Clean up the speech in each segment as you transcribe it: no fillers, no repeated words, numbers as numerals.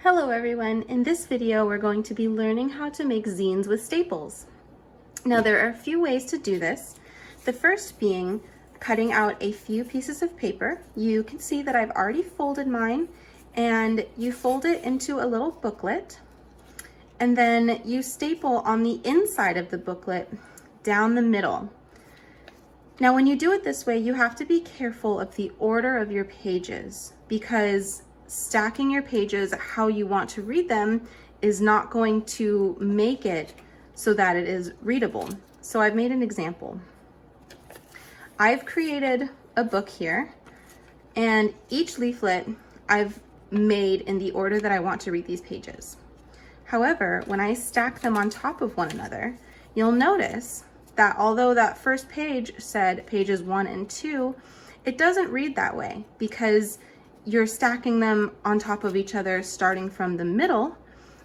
Hello everyone, in this video we're going to be learning how to make zines with staples. Now there are a few ways to do this. The first being cutting out a few pieces of paper. You can see that I've already folded mine, and you fold it into a little booklet, and then you staple on the inside of the booklet down the middle. Now when you do it this way, you have to be careful of the order of your pages, because stacking your pages how you want to read them is not going to make it so that it is readable. So I've made an example. I've created a book here, and each leaflet I've made in the order that I want to read these pages. However, when I stack them on top of one another, you'll notice that although that first page said pages 1 and 2, it doesn't read that way because you're stacking them on top of each other starting from the middle,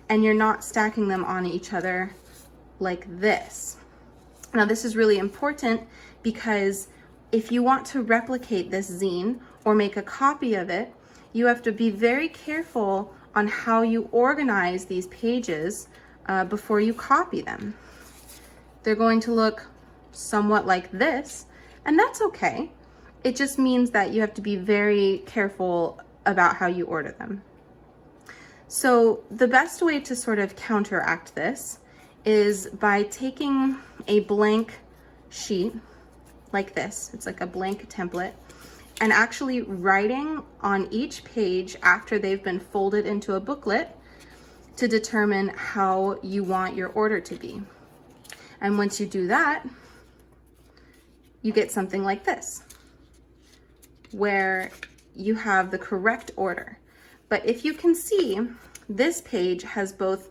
and you're not stacking them on each other like this. Now this is really important because if you want to replicate this zine or make a copy of it, you have to be very careful on how you organize these pages before you copy them. They're going to look somewhat like this, and that's okay. It just means that you have to be very careful about how you order them. So the best way to sort of counteract this is by taking a blank sheet like this, it's like a blank template, and actually writing on each page after they've been folded into a booklet to determine how you want your order to be. And once you do that, you get something like this, where you have the correct order. But if you can see, this page has both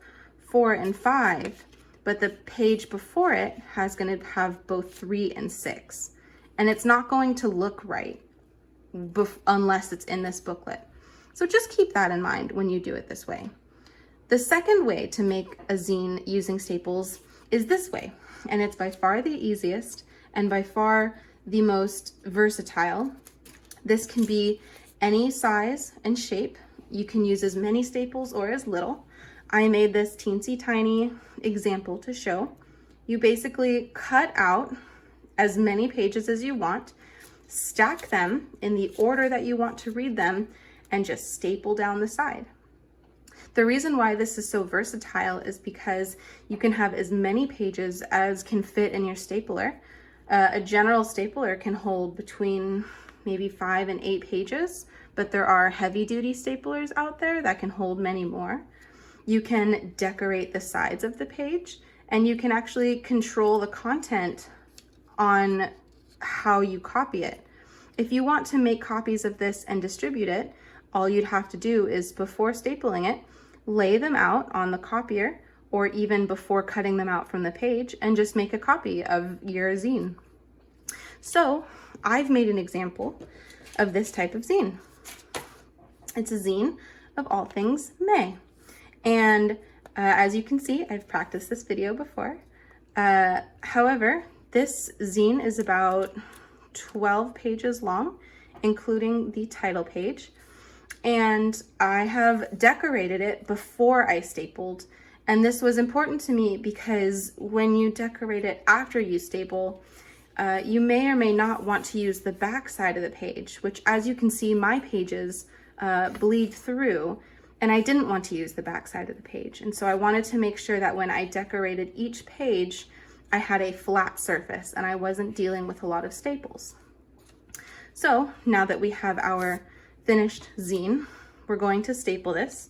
4 and 5, but the page before it has going to have both 3 and 6. And it's not going to look right unless it's in this booklet. So just keep that in mind when you do it this way. The second way to make a zine using staples is this way, and it's by far the easiest and by far the most versatile. This can be any size and shape. You can use as many staples or as little. I made this teensy tiny example to show. You basically cut out as many pages as you want, stack them in the order that you want to read them, and just staple down the side. The reason why this is so versatile is because you can have as many pages as can fit in your stapler. A general stapler can hold between maybe 5 and 8 pages, but there are heavy-duty staplers out there that can hold many more. You can decorate the sides of the page, and you can actually control the content on how you copy it. If you want to make copies of this and distribute it, all you'd have to do is, before stapling it, lay them out on the copier, or even before cutting them out from the page, and just make a copy of your zine. So I've made an example of this type of zine. It's a zine of all things May. And as you can see, I've practiced this video before. However, this zine is about 12 pages long, including the title page. And I have decorated it before I stapled. And this was important to me because when you decorate it after you staple, you may or may not want to use the back side of the page, which, as you can see, my pages bleed through, and I didn't want to use the back side of the page. And so I wanted to make sure that when I decorated each page, I had a flat surface and I wasn't dealing with a lot of staples. So now that we have our finished zine, we're going to staple this.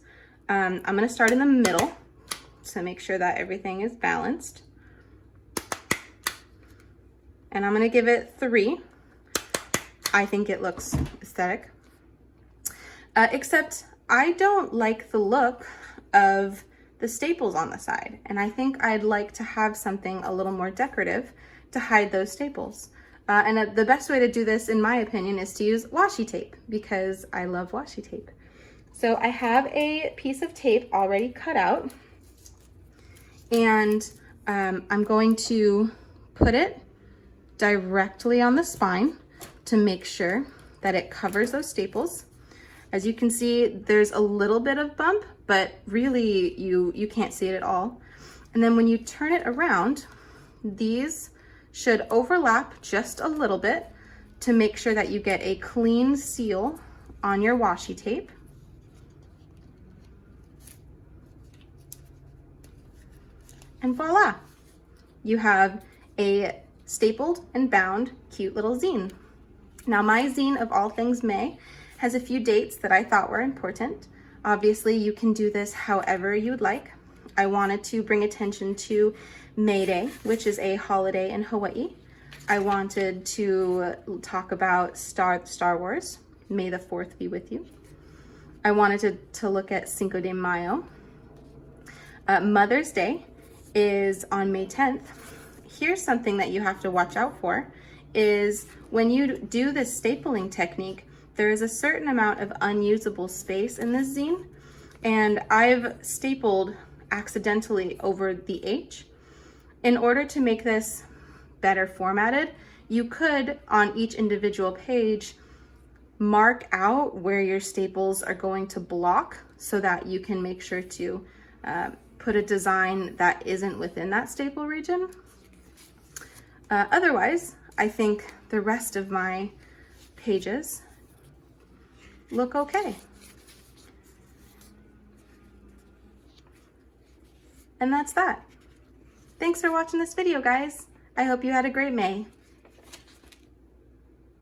I'm going to start in the middle to make sure that everything is balanced. And I'm gonna give it 3. I think it looks aesthetic. Except I don't like the look of the staples on the side. And I think I'd like to have something a little more decorative to hide those staples. And the best way to do this, in my opinion, is to use washi tape, because I love washi tape. So I have a piece of tape already cut out, and I'm going to put it directly on the spine to make sure that it covers those staples. As you can see, there's a little bit of bump, but really you can't see it at all. And then when you turn it around, these should overlap just a little bit to make sure that you get a clean seal on your washi tape. And voila, you have a stapled and bound cute little zine. Now my zine of all things May has a few dates that I thought were important. Obviously you can do this however you would like. I wanted to bring attention to May Day, which is a holiday in Hawaii. I wanted to talk about Star Wars, May the 4th be with you. I wanted to look at Cinco de Mayo. Mother's Day is on May 10th. Here's something that you have to watch out for, is when you do this stapling technique, there is a certain amount of unusable space in this zine, and I've stapled accidentally over the H. In order to make this better formatted, you could, on each individual page, mark out where your staples are going to block so that you can make sure to put a design that isn't within that staple region. Otherwise, I think the rest of my pages look okay. And that's that. Thanks for watching this video, guys. I hope you had a great May.